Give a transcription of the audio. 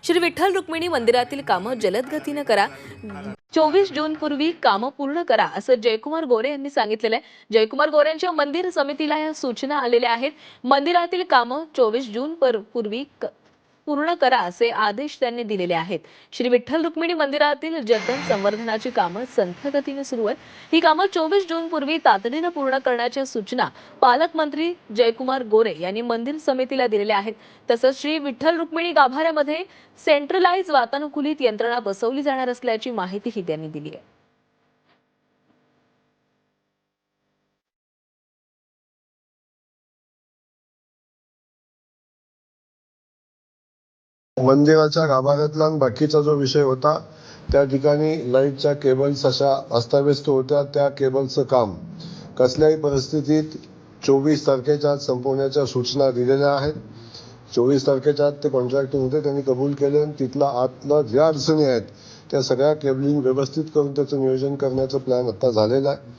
श्री विठ्ठल रुक्मिणी मंदिरातील कामं जलद गतीनं करा. 24 जून पूर्वी कामं पूर्ण करा असं जयकुमार गोरे यांनी सांगितलेलं आहे. जयकुमार गोरेंच्या मंदिर समितीला या सूचना आलेल्या आहेत. मंदिरातील कामं 24 जून पूर्वी पूर्ण करा असे आदेश त्यांनी दिलेले आहेत. श्री विठ्ठल रुक्मिणी मंदिरातील जतन संवर्धनाची कामं संथ गतीने सुरू आहेत. ही कामं 24 जून पूर्वी तातडीने पूर्ण करण्याच्या सूचना पालकमंत्री जयकुमार गोरे यांनी मंदिर समितीला दिलेल्या आहेत. तसंच श्री विठ्ठल रुक्मिणी गाभाऱ्यामध्ये सेंट्रलाइज वातानुकूलित यंत्रणा बसवली जाणार असल्याची माहितीही त्यांनी दिली आहे. मंदिराच्या गाभाऱ्यातला आणि बाकीचा जो विषय होता, त्या ठिकाणी लाईटच्या केबल्स अशा अस्ताव्यस्त होत्या. त्या केबलचं काम कसल्याही परिस्थितीत 24 तारखेच्या आत संपवण्याच्या सूचना दिलेल्या आहेत. 24 तारखेच्या आत ते कॉन्ट्रॅक्टर होते, त्यांनी कबूल केले आणि तिथला आतला ज्या अडचणी आहेत त्या सगळ्या केबलिंग व्यवस्थित करून त्याचं नियोजन करण्याचं प्लॅन आता झालेला आहे.